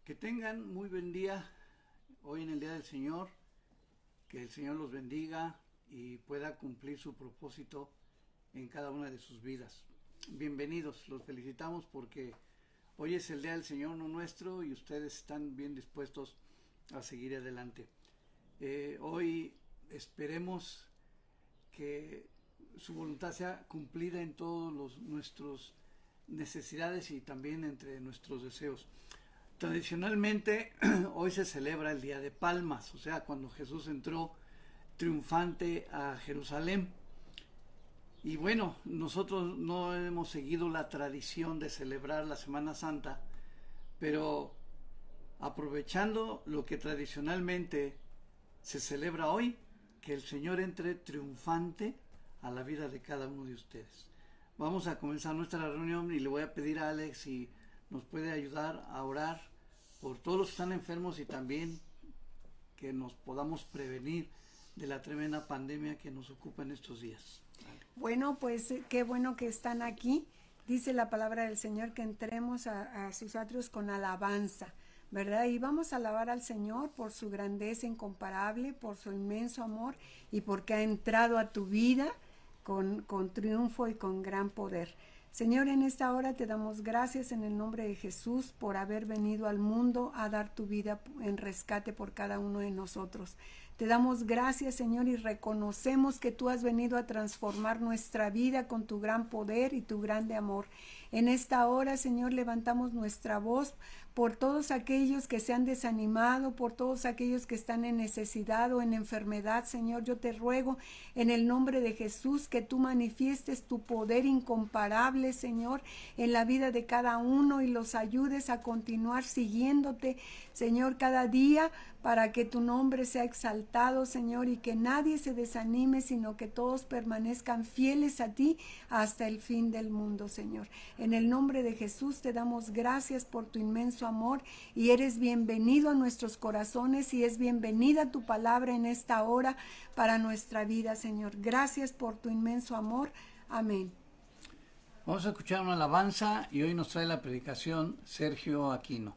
Que tengan muy buen día hoy en el Día del Señor, que el Señor los bendiga y pueda cumplir su propósito en cada una de sus vidas. Bienvenidos, los felicitamos porque hoy es el Día del Señor, no nuestro, y ustedes están bien dispuestos a seguir adelante. Hoy esperemos que su voluntad sea cumplida en todos nuestras necesidades y también entre nuestros deseos. Tradicionalmente hoy se celebra el Día de Palmas, o sea, cuando Jesús entró triunfante a Jerusalén. Y bueno, nosotros no hemos seguido la tradición de celebrar la Semana Santa, pero aprovechando lo que tradicionalmente se celebra hoy, que el Señor entre triunfante a la vida de cada uno de ustedes. Vamos a comenzar nuestra reunión y le voy a pedir a Alex si nos puede ayudar a orar por todos los que están enfermos y también que nos podamos prevenir de la tremenda pandemia que nos ocupa en estos días. Bueno, pues qué bueno que están aquí. Dice la palabra del Señor que entremos a sus atrios con alabanza, ¿verdad? Y vamos a alabar al Señor por su grandeza incomparable, por su inmenso amor y porque ha entrado a tu vida con triunfo y con gran poder. Señor, en esta hora te damos gracias en el nombre de Jesús por haber venido al mundo a dar tu vida en rescate por cada uno de nosotros. Te damos gracias, Señor, y reconocemos que tú has venido a transformar nuestra vida con tu gran poder y tu grande amor. En esta hora, Señor, levantamos nuestra voz por todos aquellos que se han desanimado, por todos aquellos que están en necesidad o en enfermedad. Señor, yo te ruego en el nombre de Jesús que tú manifiestes tu poder incomparable, Señor, en la vida de cada uno y los ayudes a continuar siguiéndote, Señor, cada día, para que tu nombre sea exaltado, Señor, y que nadie se desanime, sino que todos permanezcan fieles a ti hasta el fin del mundo, Señor. En el nombre de Jesús te damos gracias por tu inmenso amor y eres bienvenido a nuestros corazones y es bienvenida tu palabra en esta hora para nuestra vida, Señor. Gracias por tu inmenso amor. Amén. Vamos a escuchar una alabanza y hoy nos trae la predicación Sergio Aquino.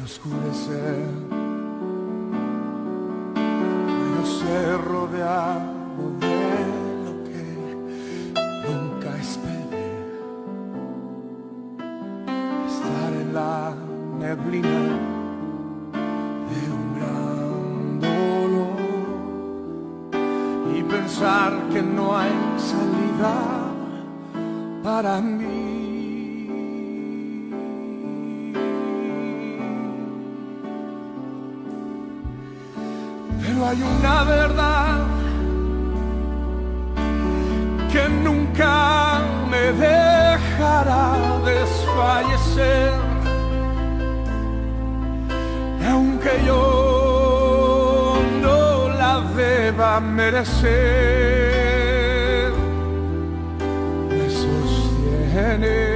Oscurecer, puedo ser rodeado de lo que nunca esperé, estar en la neblina de un gran dolor y pensar que no hay salida para mí. Pero hay una verdad que nunca me dejará desfallecer, aunque yo no la deba merecer, me sostiene.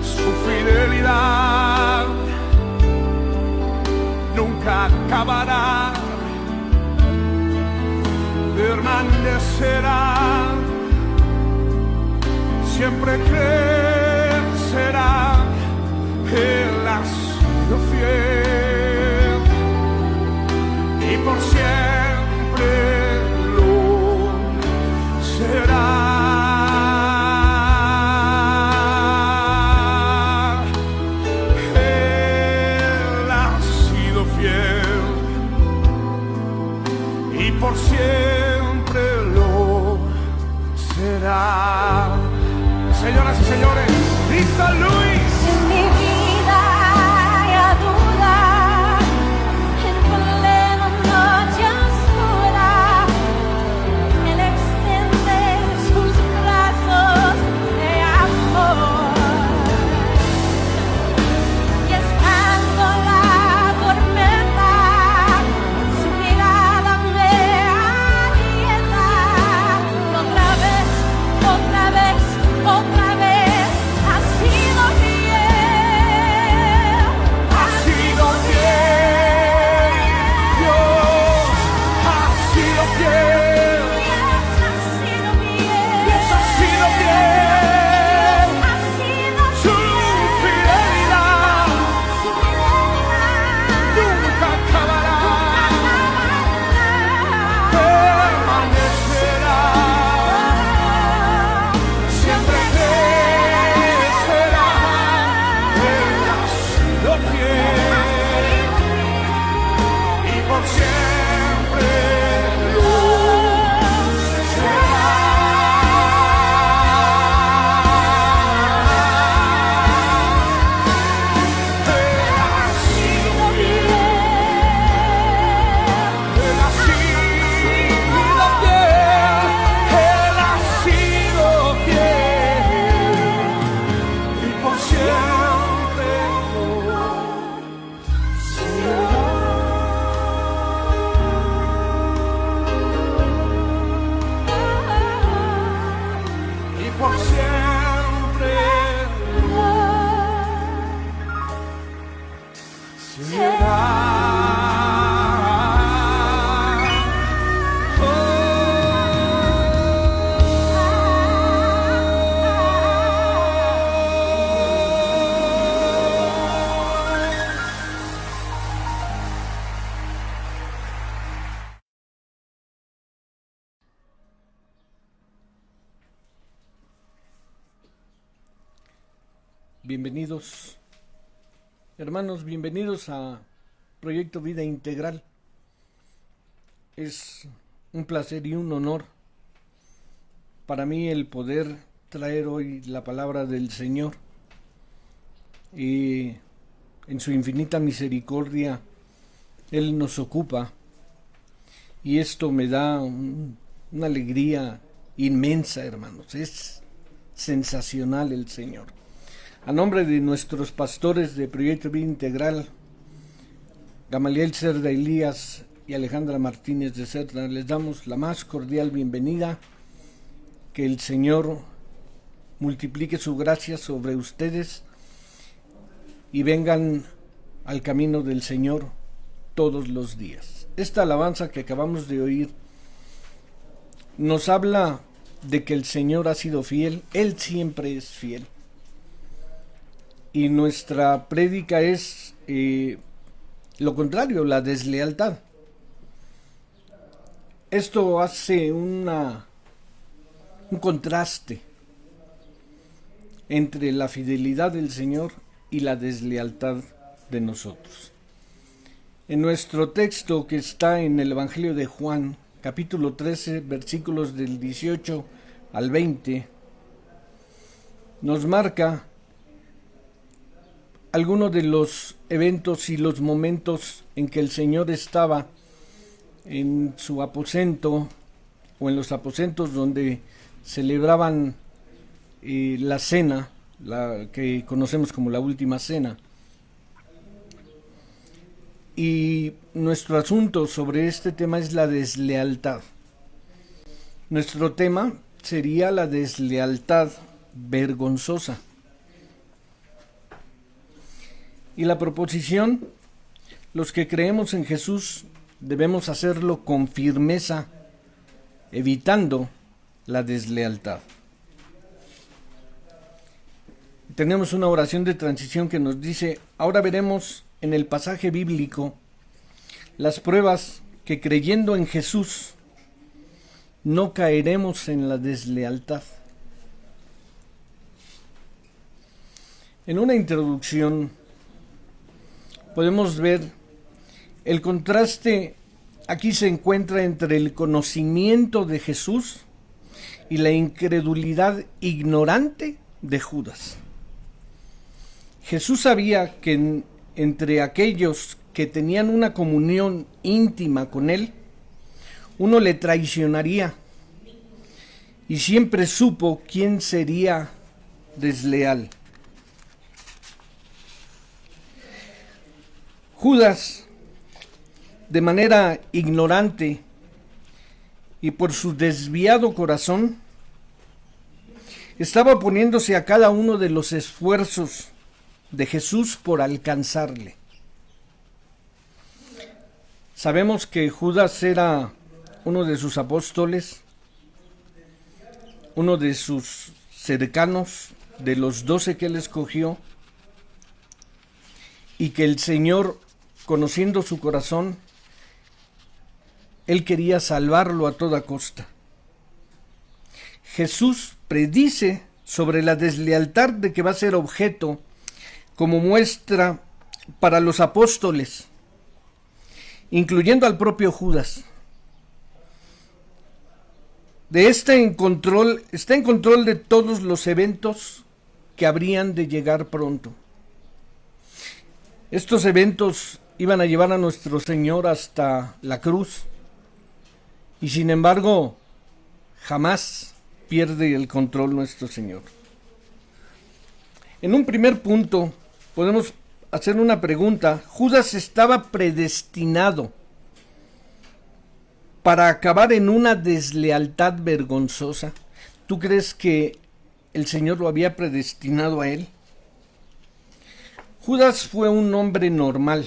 Su fidelidad nunca acabará, permanecerá, siempre crecerá. Él ha sido fiel y por siempre lo será. Por siempre lo será. Señoras y señores, Cristo Luis. En mi vida hay duda, en plena noche oscura. bienvenidos. Hermanos, bienvenidos a Proyecto Vida Integral. Es un placer y un honor para mí el poder traer hoy la palabra del Señor. Y en su infinita misericordia, Él nos ocupa. Y esto me da una alegría inmensa, hermanos. Es sensacional el Señor. A nombre de nuestros pastores de Proyecto Vida Integral, Gamaliel Cerda Elías y Alejandra Martínez de Cerda, les damos la más cordial bienvenida. Que el Señor multiplique su gracia sobre ustedes y vengan al camino del Señor todos los días. Esta alabanza que acabamos de oír nos habla de que el Señor ha sido fiel. Él siempre es fiel. Y nuestra prédica es lo contrario, la deslealtad. Esto hace un contraste entre la fidelidad del Señor y la deslealtad de nosotros. En nuestro texto que está en el Evangelio de Juan, capítulo 13, versículos del 18 al 20, nos marca algunos de los eventos y los momentos en que el Señor estaba en su aposento o en los aposentos donde celebraban la cena, la que conocemos como la última cena. Y nuestro asunto sobre este tema es la deslealtad. Nuestro tema sería la deslealtad vergonzosa. Y la proposición, los que creemos en Jesús debemos hacerlo con firmeza, evitando la deslealtad. Tenemos una oración de transición que nos dice: ahora veremos en el pasaje bíblico las pruebas que creyendo en Jesús no caeremos en la deslealtad. En una introducción podemos ver el contraste. Aquí se encuentra entre el conocimiento de Jesús y la incredulidad ignorante de Judas. Jesús sabía que entre aquellos que tenían una comunión íntima con Él, uno le traicionaría, y siempre supo quién sería desleal. Judas, de manera ignorante y por su desviado corazón, estaba oponiéndose a cada uno de los esfuerzos de Jesús por alcanzarle. Sabemos que Judas era uno de sus apóstoles, uno de sus cercanos, de los 12 que él escogió, y que el Señor, conociendo su corazón, Él quería salvarlo a toda costa. Jesús predice sobre la deslealtad de que va a ser objeto como muestra para los apóstoles, incluyendo al propio Judas. Está en control de todos los eventos que habrían de llegar pronto. Estos eventos iban a llevar a nuestro Señor hasta la cruz, y sin embargo, jamás pierde el control nuestro Señor. En un primer punto, podemos hacer una pregunta. ¿Judas estaba predestinado para acabar en una deslealtad vergonzosa? ¿Tú crees que el Señor lo había predestinado a él? Judas fue un hombre normal.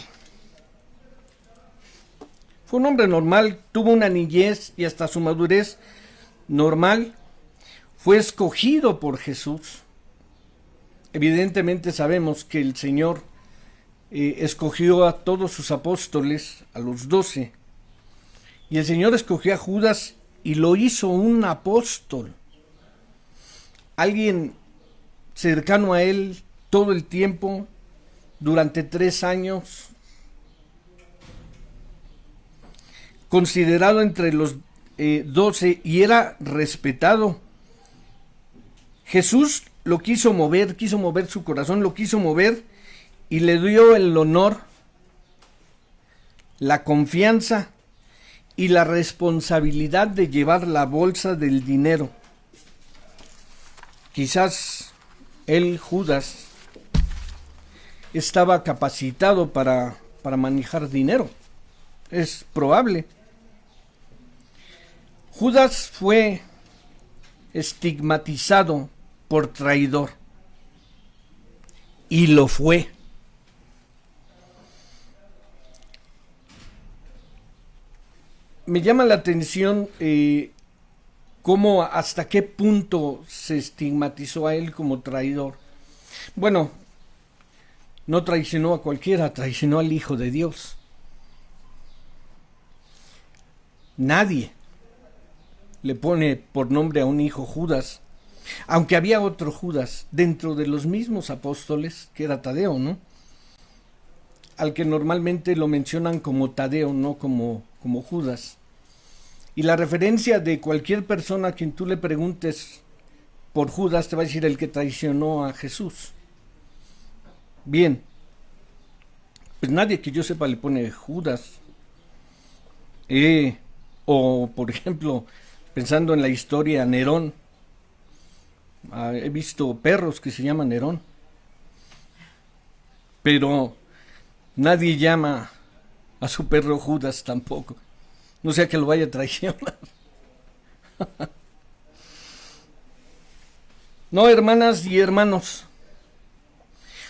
Fue un hombre normal, tuvo una niñez y hasta su madurez normal. Fue escogido por Jesús. Evidentemente sabemos que el Señor escogió a todos sus apóstoles, a los 12, y el Señor escogió a Judas y lo hizo un apóstol, alguien cercano a él, todo el tiempo, durante 3 años, considerado entre los 12 y era respetado. Jesús lo quiso mover su corazón, lo quiso mover y le dio el honor, la confianza y la responsabilidad de llevar la bolsa del dinero. Quizás él, Judas, estaba capacitado para manejar dinero. Es probable. Judas fue estigmatizado por traidor. Y lo fue. Me llama la atención cómo, hasta qué punto se estigmatizó a él como traidor. Bueno, no traicionó a cualquiera, traicionó al Hijo de Dios. Nadie le pone por nombre a un hijo Judas, aunque había otro Judas dentro de los mismos apóstoles, que era Tadeo, ¿no? Al que normalmente lo mencionan como Tadeo, no como Judas. Y la referencia de cualquier persona a quien tú le preguntes por Judas te va a decir el que traicionó a Jesús. Bien, pues nadie que yo sepa le pone Judas. O por ejemplo, pensando en la historia, Nerón. He visto perros que se llaman Nerón. Pero nadie llama a su perro Judas tampoco. No sea que lo vaya a traicionar. No, hermanas y hermanos.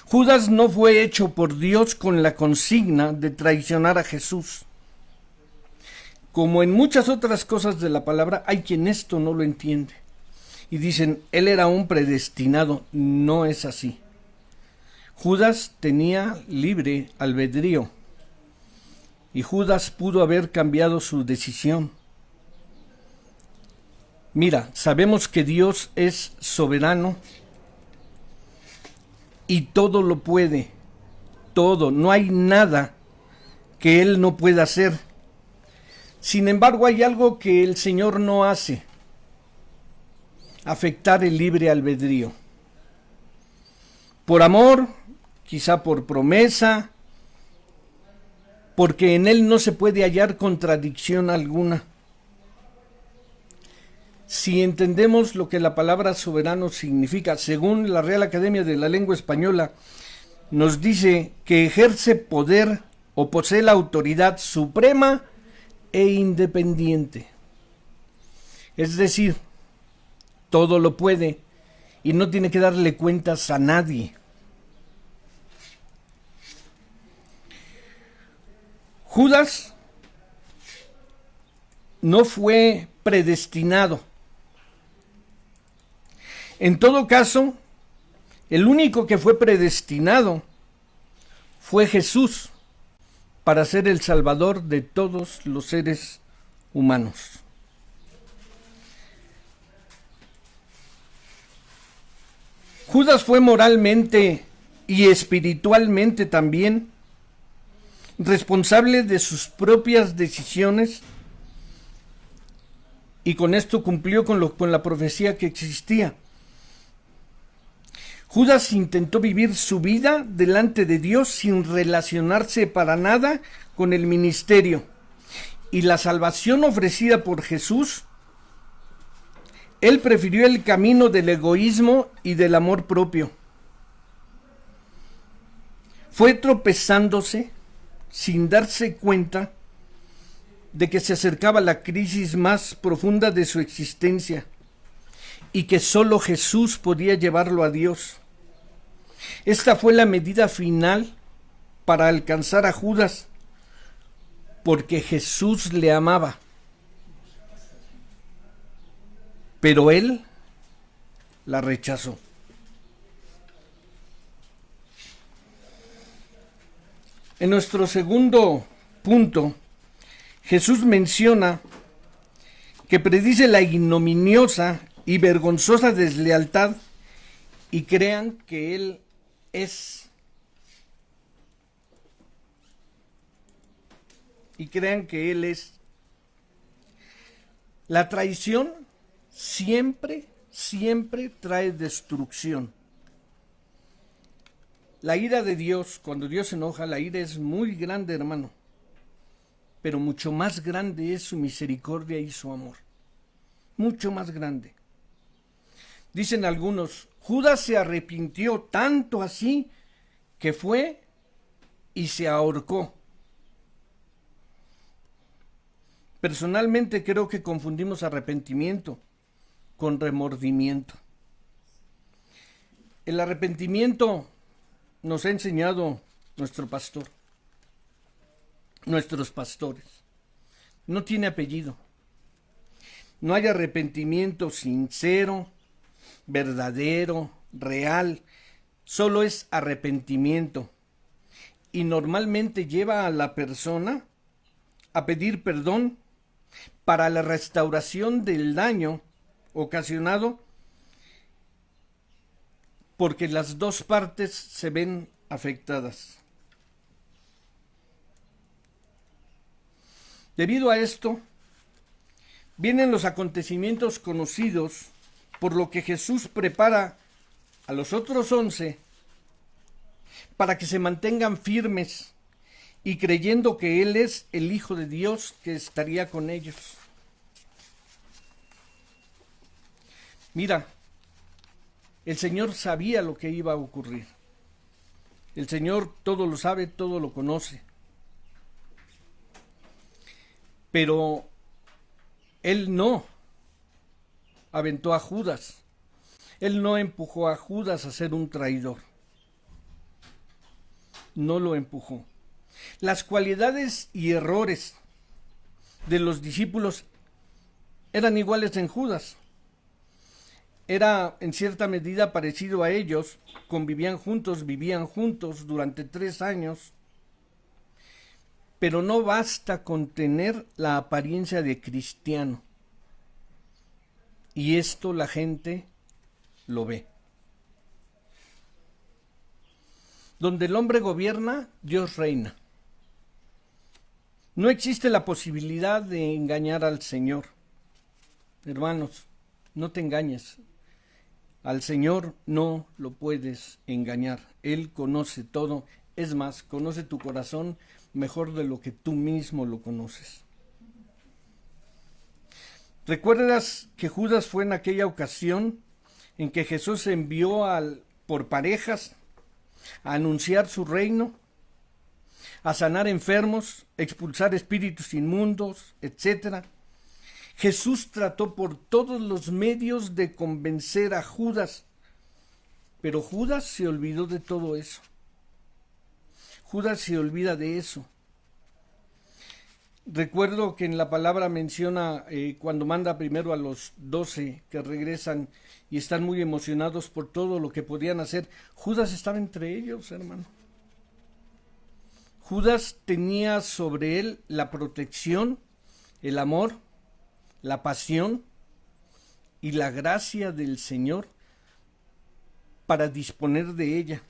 Judas no fue hecho por Dios con la consigna de traicionar a Jesús. Como en muchas otras cosas de la palabra, hay quien esto no lo entiende. Y dicen, él era un predestinado. No es así. Judas tenía libre albedrío. Y Judas pudo haber cambiado su decisión. Mira, sabemos que Dios es soberano y todo lo puede. Todo. No hay nada que Él no pueda hacer. Sin embargo, hay algo que el Señor no hace: afectar el libre albedrío. Por amor, quizá por promesa, porque en Él no se puede hallar contradicción alguna. Si entendemos lo que la palabra soberano significa, según la Real Academia de la Lengua Española, nos dice que ejerce poder o posee la autoridad suprema e independiente. Es decir, todo lo puede y no tiene que darle cuentas a nadie. Judas no fue predestinado. En todo caso, el único que fue predestinado fue Jesús para ser el Salvador de todos los seres humanos. Judas fue moralmente y espiritualmente también responsable de sus propias decisiones, y con esto cumplió con la profecía que existía. Judas intentó vivir su vida delante de Dios sin relacionarse para nada con el ministerio y la salvación ofrecida por Jesús. Él prefirió el camino del egoísmo y del amor propio. Fue tropezándose sin darse cuenta de que se acercaba la crisis más profunda de su existencia y que solo Jesús podía llevarlo a Dios. Esta fue la medida final para alcanzar a Judas, porque Jesús le amaba. Pero él la rechazó. En nuestro segundo punto, Jesús menciona que predice la ignominiosa y vergonzosa deslealtad y crean que Él es. Y crean que Él es. La traición siempre trae destrucción. La ira de Dios, cuando Dios se enoja, la ira es muy grande, hermano. Pero mucho más grande es su misericordia y su amor. Mucho más grande. Dicen algunos, Judas se arrepintió tanto así que fue y se ahorcó. Personalmente creo que confundimos arrepentimiento con remordimiento. El arrepentimiento nos ha enseñado nuestros pastores. No tiene apellido. No hay arrepentimiento sincero, verdadero, real. Solo es arrepentimiento. Y normalmente lleva a la persona a pedir perdón para la restauración del daño ocasionado porque las dos partes se ven afectadas. Debido a esto, vienen los acontecimientos conocidos, por lo que Jesús prepara a los otros 11 para que se mantengan firmes y creyendo que Él es el Hijo de Dios que estaría con ellos. Mira, el Señor sabía lo que iba a ocurrir. El Señor todo lo sabe, todo lo conoce. Pero Él no aventó a Judas. Él no empujó a Judas a ser un traidor. No lo empujó. Las cualidades y errores de los discípulos eran iguales en Judas. Era en cierta medida parecido a ellos, convivían juntos, vivían juntos durante 3 años, pero no basta con tener la apariencia de cristiano. Y esto la gente lo ve. Donde el hombre gobierna, Dios reina. No existe la posibilidad de engañar al Señor. Hermanos, no te engañes. Al Señor no lo puedes engañar. Él conoce todo. Es más, conoce tu corazón mejor de lo que tú mismo lo conoces. ¿Recuerdas que Judas fue en aquella ocasión en que Jesús envió por parejas a anunciar su reino, a sanar enfermos, expulsar espíritus inmundos, etcétera? Jesús trató por todos los medios de convencer a Judas, pero Judas se olvidó de todo eso. Judas se olvida de eso. Recuerdo que en la palabra menciona cuando manda primero a los 12 que regresan y están muy emocionados por todo lo que podían hacer. Judas estaba entre ellos, hermano. Judas tenía sobre él la protección, el amor, la pasión y la gracia del Señor para disponer de ella.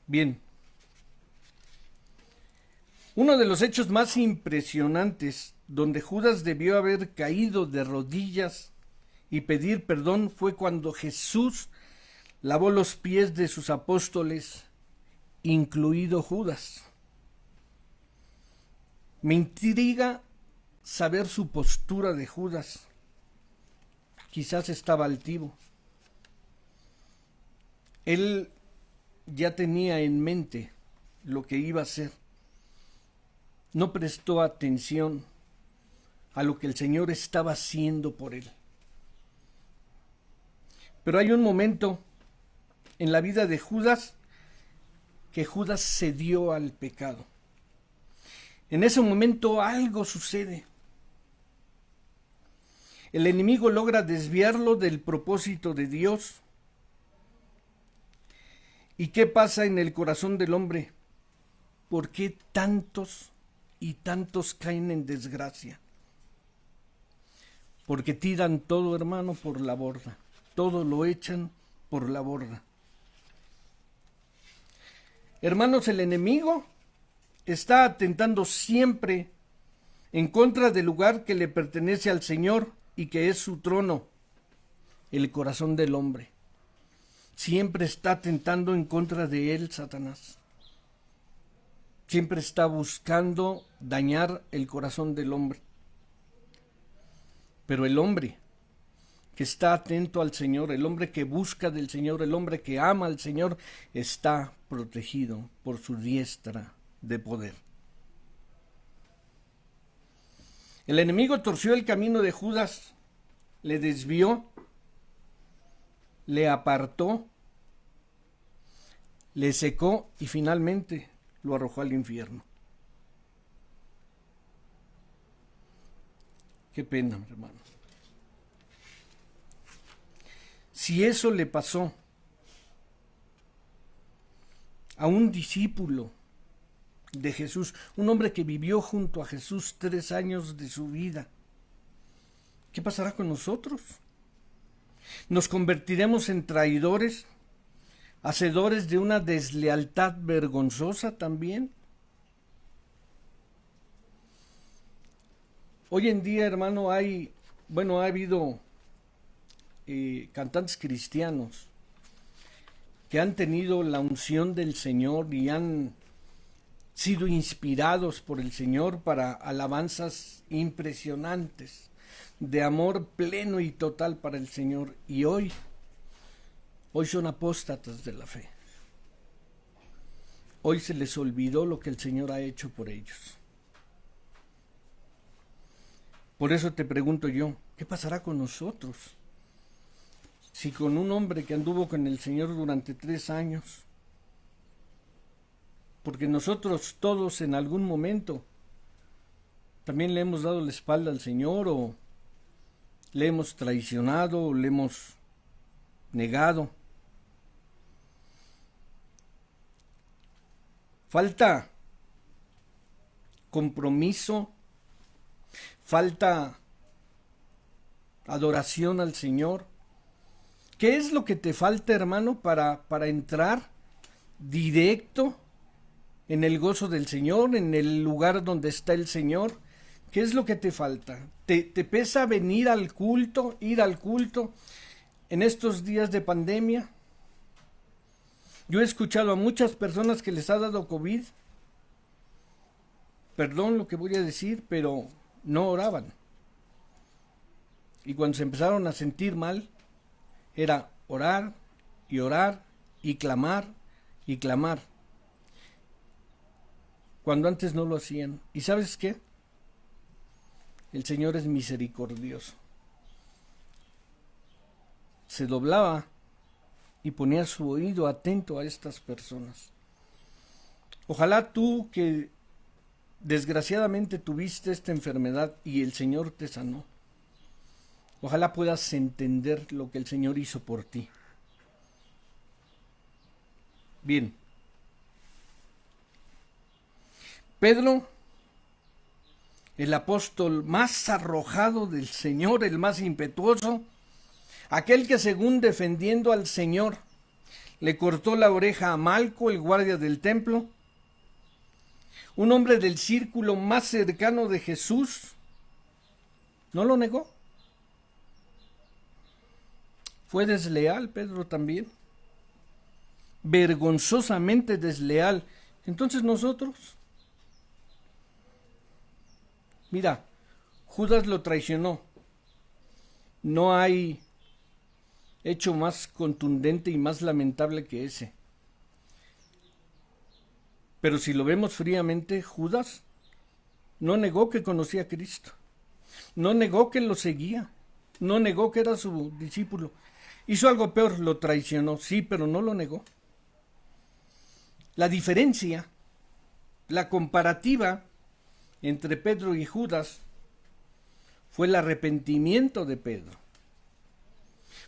Bien, uno de los hechos más impresionantes donde Judas debió haber caído de rodillas y pedir perdón fue cuando Jesús lavó los pies de sus apóstoles, incluido Judas. Me intriga saber su postura de Judas. Quizás estaba altivo. Él ya tenía en mente lo que iba a hacer. No prestó atención a lo que el Señor estaba haciendo por él. Pero hay un momento en la vida de Judas que Judas cedió al pecado. En ese momento algo sucede. El enemigo logra desviarlo del propósito de Dios. ¿Y qué pasa en el corazón del hombre? ¿Por qué tantos y tantos caen en desgracia? Porque tiran todo, hermano, por la borda. Todo lo echan por la borda. Hermanos, el enemigo está atentando siempre en contra del lugar que le pertenece al Señor y que es su trono, el corazón del hombre. Siempre está atentando en contra de él, Satanás. Siempre está buscando dañar el corazón del hombre. Pero el hombre que está atento al Señor, el hombre que busca del Señor, el hombre que ama al Señor, está protegido por su diestra de poder. El enemigo torció el camino de Judas, le desvió, le apartó, le secó y finalmente lo arrojó al infierno. Qué pena, hermano. Si eso le pasó a un discípulo de Jesús, un hombre que vivió junto a Jesús 3 años de su vida, ¿qué pasará con nosotros? ¿Nos convertiremos en traidores, hacedores de una deslealtad vergonzosa también? Hoy en día, hermano, ha habido cantantes cristianos que han tenido la unción del Señor y han sido inspirados por el Señor para alabanzas impresionantes, de amor pleno y total para el Señor, y hoy son apóstatas de la fe. Hoy se les olvidó lo que el Señor ha hecho por ellos. Por eso te pregunto yo, ¿qué pasará con nosotros? Si con un hombre que anduvo con el Señor durante 3 años, porque nosotros todos en algún momento también le hemos dado la espalda al Señor, o le hemos traicionado, o le hemos negado. Falta compromiso, falta adoración al Señor. ¿Qué es lo que te falta, hermano, para entrar directo en el gozo del Señor, en el lugar donde está el Señor? ¿Qué es lo que te falta? ¿Te pesa venir al culto, ir al culto en estos días de pandemia? Yo he escuchado a muchas personas que les ha dado COVID. Perdón lo que voy a decir, pero no oraban. Y cuando se empezaron a sentir mal, era orar y orar y clamar y clamar, cuando antes no lo hacían. ¿Y sabes qué? El Señor es misericordioso. Se doblaba y ponía su oído atento a estas personas. Ojalá tú, que desgraciadamente tuviste esta enfermedad y el Señor te sanó, ojalá puedas entender lo que el Señor hizo por ti. Bien. Pedro, el apóstol más arrojado del Señor, el más impetuoso, aquel que según defendiendo al Señor le cortó la oreja a Malco, el guardia del templo, un hombre del círculo más cercano de Jesús, no lo negó. Fue desleal Pedro también, vergonzosamente desleal. Entonces nosotros, mira, Judas lo traicionó. No hay hecho más contundente y más lamentable que ese. Pero si lo vemos fríamente, Judas no negó que conocía a Cristo, no negó que lo seguía, no negó que era su discípulo. Hizo algo peor, lo traicionó, sí, pero no lo negó. La diferencia, la comparativa entre Pedro y Judas fue el arrepentimiento de Pedro.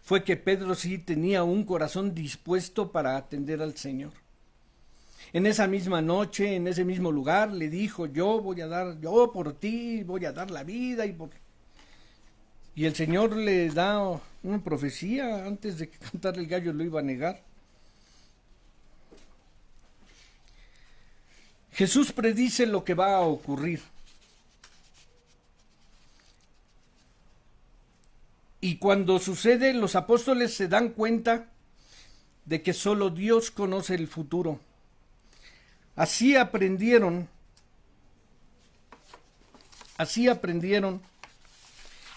Fue que Pedro sí tenía un corazón dispuesto para atender al Señor. En esa misma noche, en ese mismo lugar, le dijo: yo por ti voy a dar la vida. Y el Señor le da una profecía: antes de que cantara el gallo lo iba a negar. Jesús predice lo que va a ocurrir. Y cuando sucede, los apóstoles se dan cuenta de que solo Dios conoce el futuro. Así aprendieron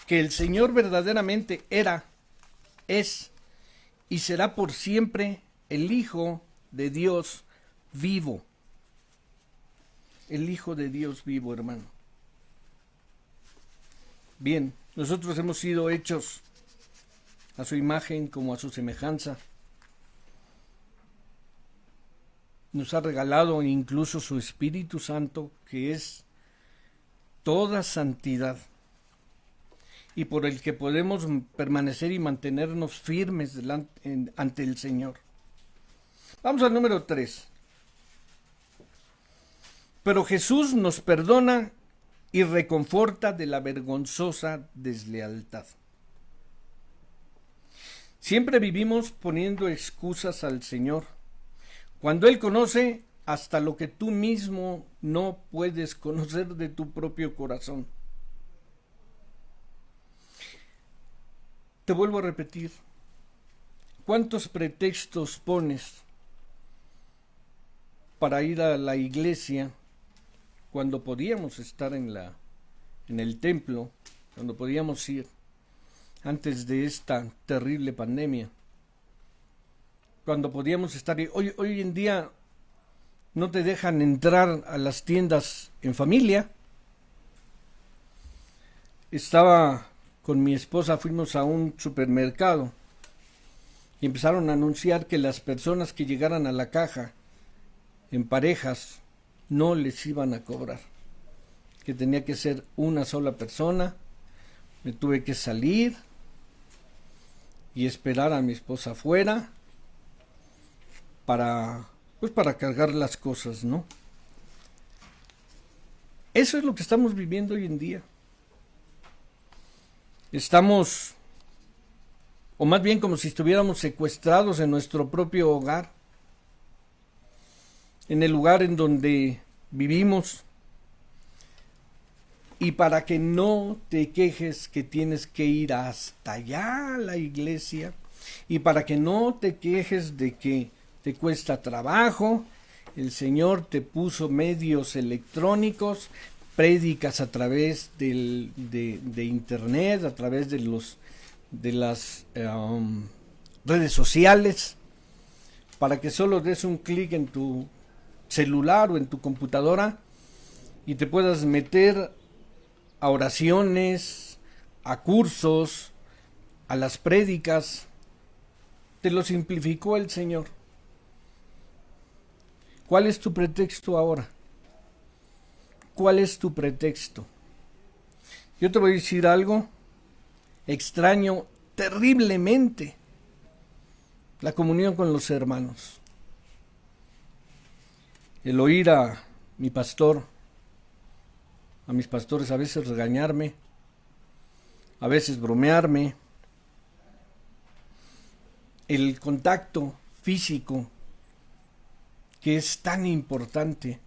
que el Señor verdaderamente era, es y será por siempre el Hijo de Dios vivo. El Hijo de Dios vivo, hermano. Bien, nosotros hemos sido hechos a su imagen como a su semejanza. Nos ha regalado incluso su Espíritu Santo, que es toda santidad, y por el que podemos permanecer y mantenernos firmes ante el Señor. Vamos al número 3. Pero Jesús nos perdona y reconforta de la vergonzosa deslealtad. Siempre vivimos poniendo excusas al Señor, cuando Él conoce hasta lo que tú mismo no puedes conocer de tu propio corazón. Te vuelvo a repetir, ¿cuántos pretextos pones para ir a la iglesia cuando podíamos estar en el templo, cuando podíamos ir antes de esta terrible pandemia? Cuando podíamos estar, hoy en día no te dejan entrar a las tiendas en familia. Estaba con mi esposa, fuimos a un supermercado y empezaron a anunciar que las personas que llegaran a la caja en parejas no les iban a cobrar, que tenía que ser una sola persona. Me tuve que salir y esperar a mi esposa afuera para cargar las cosas, ¿no? Eso es lo que estamos viviendo hoy en día. Estamos, o más bien como si estuviéramos secuestrados en nuestro propio hogar, en el lugar en donde vivimos, y para que no te quejes que tienes que ir hasta allá a la iglesia, y para que no te quejes de que te cuesta trabajo, el Señor te puso medios electrónicos, prédicas a través de internet, a través de las redes sociales, para que solo des un clic en tu celular o en tu computadora y te puedas meter a oraciones, a cursos, a las prédicas. Te lo simplificó el Señor. ¿Cuál es tu pretexto ahora? ¿Cuál es tu pretexto? Yo te voy a decir algo. Extraño terriblemente la comunión con los hermanos. El oír a mi pastor, a mis pastores a veces regañarme, a veces bromearme. El contacto físico, que es tan importante.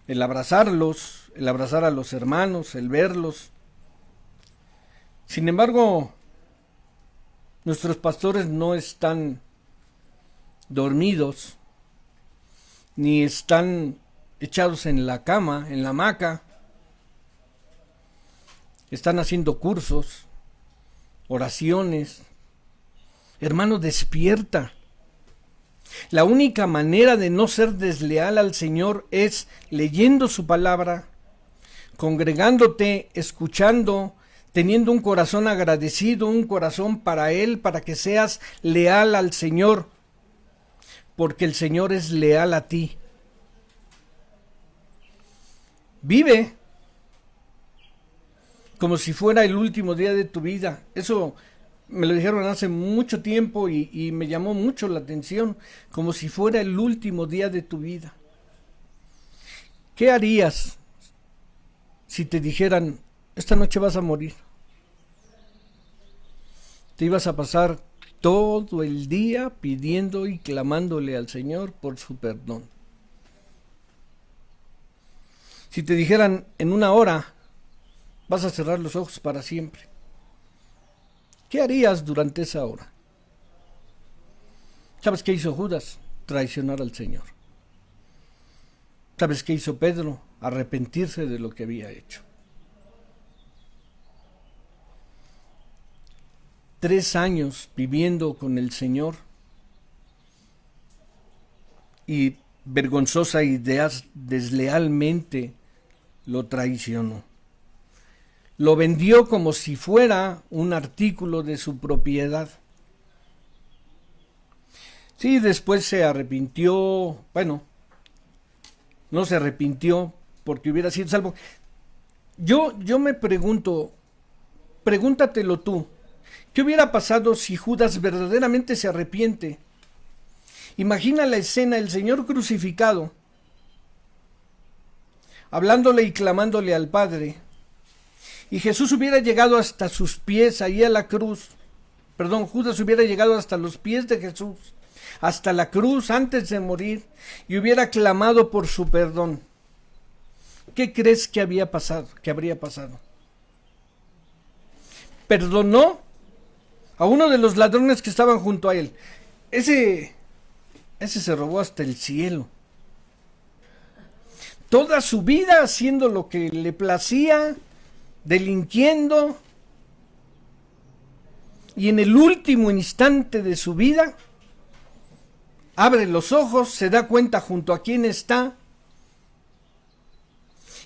El abrazarlos, el abrazar a los hermanos, el verlos. Sin embargo, nuestros pastores no están dormidos, ni están echados en la cama, en la hamaca. Están haciendo cursos, oraciones. Hermano, despierta. La única manera de no ser desleal al Señor es leyendo su palabra, congregándote, escuchando, teniendo un corazón agradecido, un corazón para Él, para que seas leal al Señor, porque el Señor es leal a ti. Vive como si fuera el último día de tu vida. Eso me lo dijeron hace mucho tiempo y me llamó mucho la atención, como si fuera el último día de tu vida. ¿Qué harías si te dijeran, esta noche vas a morir? Te ibas a pasar todo el día pidiendo y clamándole al Señor por su perdón. Si te dijeran en 1 hora vas a cerrar los ojos para siempre, ¿qué harías durante esa hora? ¿Sabes qué hizo Judas? Traicionar al Señor. ¿Sabes qué hizo Pedro? Arrepentirse de lo que había hecho. 3 años viviendo con el Señor y vergonzosa y deslealmente lo traicionó. Lo vendió como si fuera un artículo de su propiedad. Sí, después se arrepintió, bueno, no se arrepintió porque hubiera sido salvo. Yo me pregunto, pregúntatelo tú, ¿qué hubiera pasado si Judas verdaderamente se arrepiente? Imagina la escena, el Señor crucificado, hablándole y clamándole al Padre, y Jesús hubiera llegado hasta sus pies ahí a la cruz, Judas hubiera llegado hasta los pies de Jesús, hasta la cruz antes de morir, y hubiera clamado por su perdón. ¿Qué crees que habría pasado? Perdonó a uno de los ladrones que estaban junto a él. Ese se robó hasta el cielo. Toda su vida haciendo lo que le placía, delinquiendo, y en el último instante de su vida abre los ojos, se da cuenta junto a quién está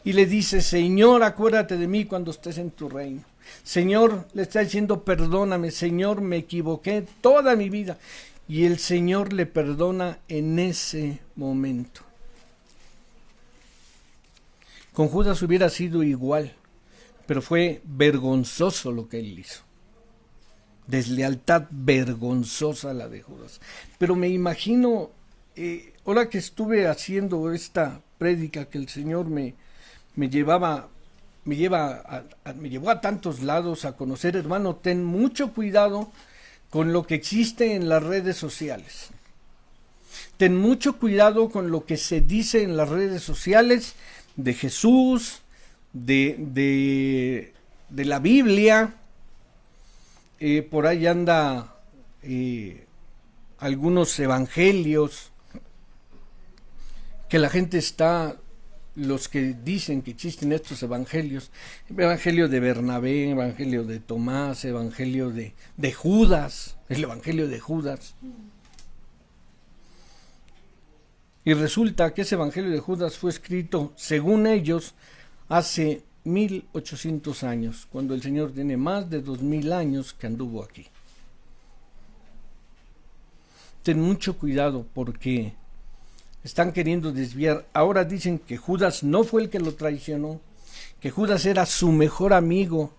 y le dice: Señor, acuérdate de mí cuando estés en tu reino. Señor, le está diciendo: perdóname, Señor, me equivoqué toda mi vida. Y el Señor le perdona en ese momento. Con Judas hubiera sido igual, pero fue vergonzoso lo que él hizo. Deslealtad vergonzosa la de Judas. Pero me imagino, ahora que estuve haciendo esta prédica, que el Señor me llevó a tantos lados a conocer, hermano, ten mucho cuidado con lo que existe en las redes sociales. Ten mucho cuidado con lo que se dice en las redes sociales de Jesús, de la Biblia. Por ahí anda algunos evangelios que la gente está, los que dicen que existen estos evangelios, evangelio de Bernabé, evangelio de Tomás, evangelio de Judas, el evangelio de Judas. Y resulta que ese evangelio de Judas fue escrito, según ellos, hace 1800 años, cuando el Señor tiene más de 2000 años que anduvo aquí. Ten mucho cuidado porque están queriendo desviar. Ahora dicen que Judas no fue el que lo traicionó, que Judas era su mejor amigo.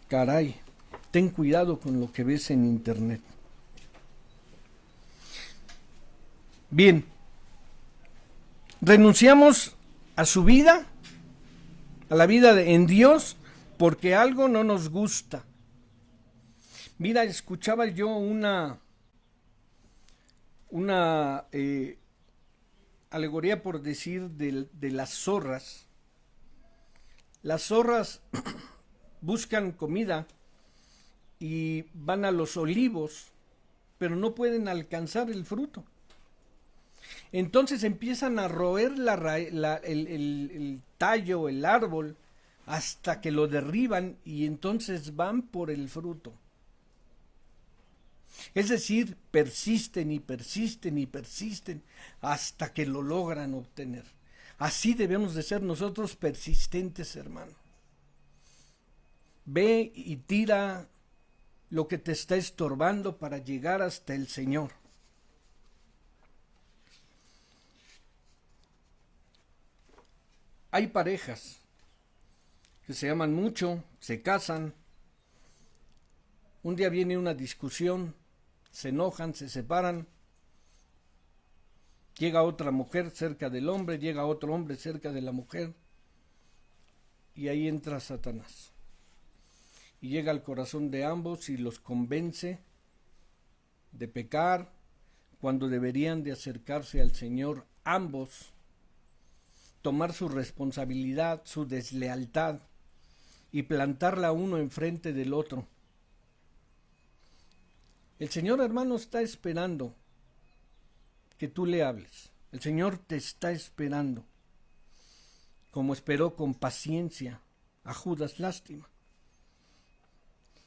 Caray, ten cuidado con lo que ves en internet. Bien, renunciamos a su vida, a la vida en Dios, porque algo no nos gusta. Mira, escuchaba yo una alegoría, por decir, de las zorras. Las zorras buscan comida y van a los olivos, pero no pueden alcanzar el fruto. Entonces empiezan a roer el tallo, el árbol, hasta que lo derriban y entonces van por el fruto. Es decir, persisten y persisten y persisten hasta que lo logran obtener. Así debemos de ser nosotros, persistentes, hermano. Ve y tira lo que te está estorbando para llegar hasta el Señor. Hay parejas que se aman mucho, se casan, un día viene una discusión, se enojan, se separan, llega otra mujer cerca del hombre, llega otro hombre cerca de la mujer, y ahí entra Satanás. Y llega al corazón de ambos y los convence de pecar cuando deberían de acercarse al Señor ambos tomar su responsabilidad, su deslealtad y plantarla a uno enfrente del otro. El Señor, hermano, está esperando que tú le hables. El Señor te está esperando, como esperó con paciencia a Judas Lástima.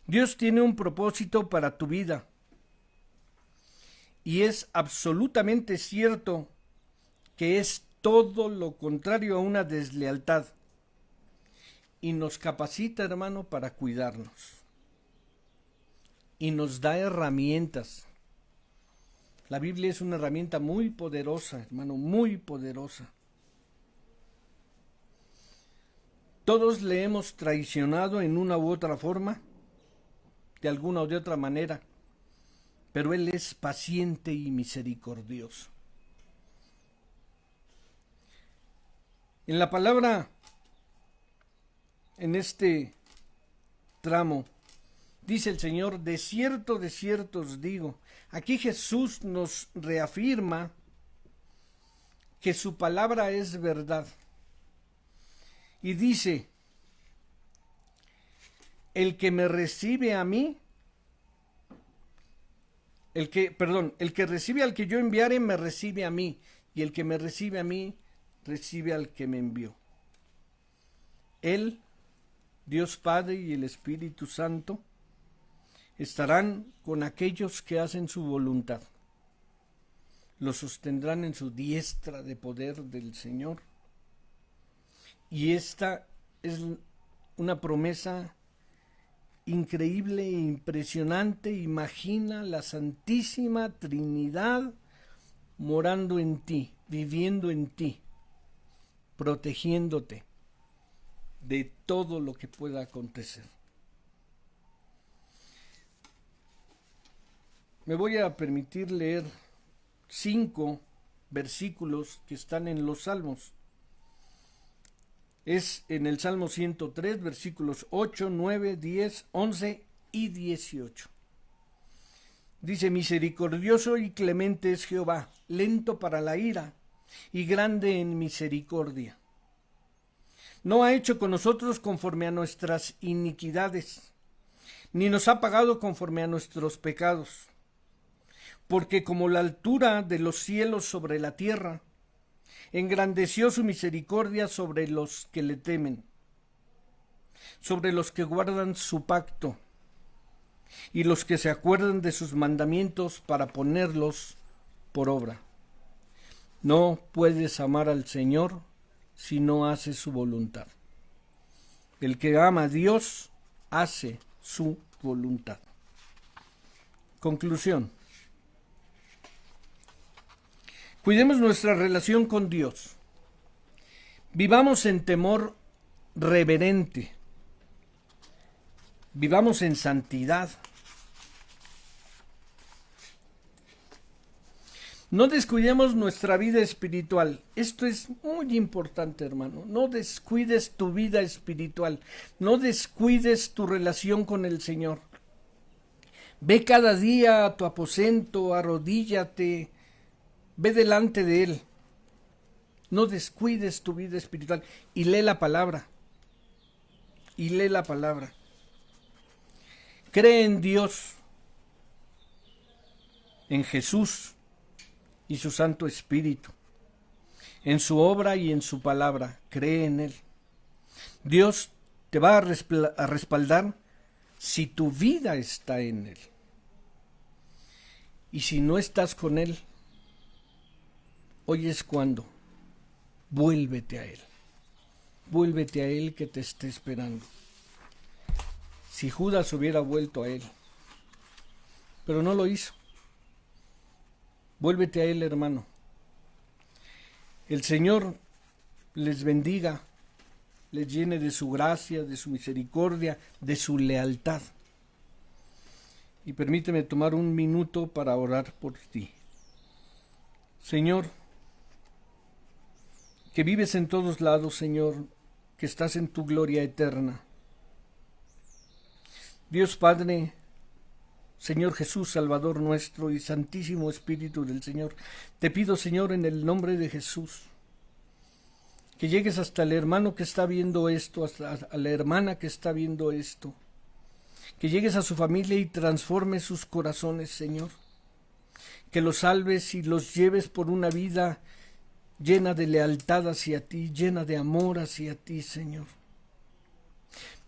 Dios tiene un propósito para tu vida y es absolutamente cierto que es todo lo contrario a una deslealtad y nos capacita, hermano, para cuidarnos y nos da herramientas. La Biblia es una herramienta muy poderosa, hermano, muy poderosa. Todos le hemos traicionado en una u otra forma, de alguna o de otra manera, pero Él es paciente y misericordioso. En la palabra, en este tramo, dice el Señor, de cierto os digo. Aquí Jesús nos reafirma que su palabra es verdad. Y dice, el que me recibe a mí, el que recibe al que yo enviare, me recibe a mí. Y el que me recibe a mí, recibe al que me envió. Él, Dios Padre y el Espíritu Santo, estarán con aquellos que hacen su voluntad. Los sostendrán en su diestra de poder del Señor. Y esta es una promesa increíble e impresionante. Imagina la Santísima Trinidad morando en ti, viviendo en ti, protegiéndote de todo lo que pueda acontecer. Me voy a permitir leer 5 versículos que están en los Salmos. Es en el Salmo 103, versículos 8, 9, 10, 11 y 18. Dice, misericordioso y clemente es Jehová, lento para la ira y grande en misericordia. No ha hecho con nosotros conforme a nuestras iniquidades, ni nos ha pagado conforme a nuestros pecados. Porque como la altura de los cielos sobre la tierra, engrandeció su misericordia sobre los que le temen, sobre los que guardan su pacto, y los que se acuerdan de sus mandamientos para ponerlos por obra. No puedes amar al Señor si no haces su voluntad. El que ama a Dios hace su voluntad. Conclusión. Cuidemos nuestra relación con Dios. Vivamos en temor reverente. Vivamos en santidad. No descuidemos nuestra vida espiritual. Esto es muy importante, hermano. No descuides tu vida espiritual. No descuides tu relación con el Señor. Ve cada día a tu aposento, arrodíllate, ve delante de Él. No descuides tu vida espiritual y lee la palabra. Y lee la palabra. Cree en Dios, en Jesús y su Santo Espíritu, en su obra y en su palabra. Cree en Él. Dios te va a respaldar si tu vida está en Él. Y si no estás con Él, hoy es cuando. Vuélvete a Él. Vuélvete a Él que te esté esperando. Si Judas hubiera vuelto a Él, pero no lo hizo. Vuélvete a Él, hermano. El Señor les bendiga, les llene de su gracia, de su misericordia, de su lealtad. Y permíteme tomar un minuto para orar por ti. Señor, que vives en todos lados, Señor, que estás en tu gloria eterna. Dios Padre, Señor Jesús, Salvador nuestro y Santísimo Espíritu del Señor, te pido, Señor, en el nombre de Jesús, que llegues hasta el hermano que está viendo esto, hasta a la hermana que está viendo esto, que llegues a su familia y transformes sus corazones, Señor, que los salves y los lleves por una vida llena de lealtad hacia ti, llena de amor hacia ti, Señor.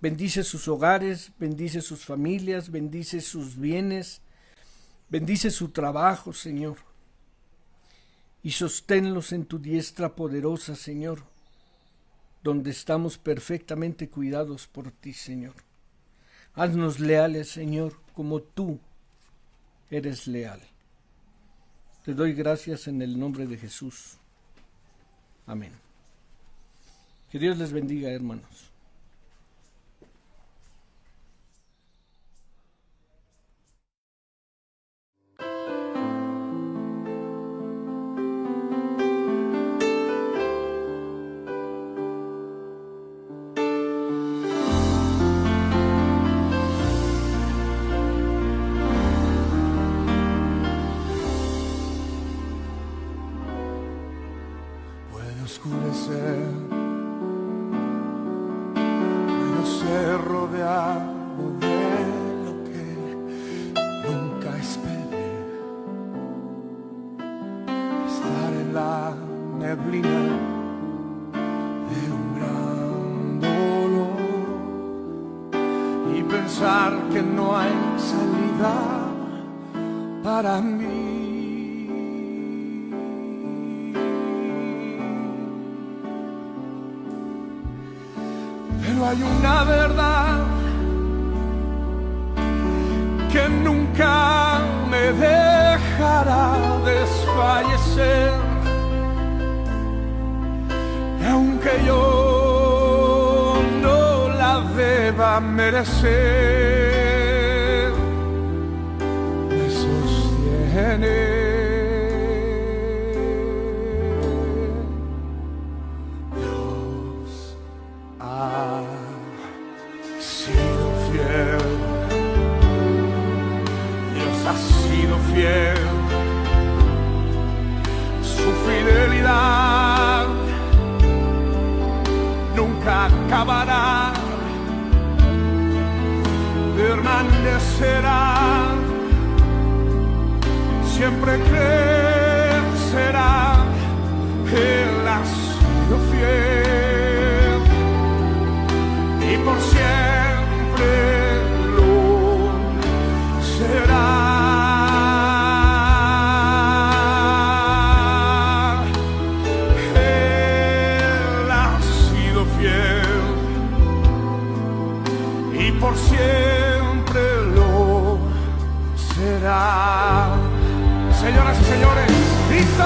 Bendice sus hogares, bendice sus familias, bendice sus bienes, bendice su trabajo, Señor, y sosténlos en tu diestra poderosa, Señor, donde estamos perfectamente cuidados por ti, Señor. Haznos leales, Señor, como tú eres leal. Te doy gracias en el nombre de Jesús. Amén. Que Dios les bendiga, hermanos. Oscurecer, pero ser rodeado de lo que nunca esperé, estar en la neblina de un gran dolor y pensar que no hay salida para mí. Pero hay una verdad que nunca me dejará desfallecer, y aunque yo no la deba merecer, me sostiene. Su fidelidad nunca acabará, permanecerá, siempre crecerá. Él ha sido fiel y por siempre lo será. Por siempre lo será. Señoras y señores, Cristo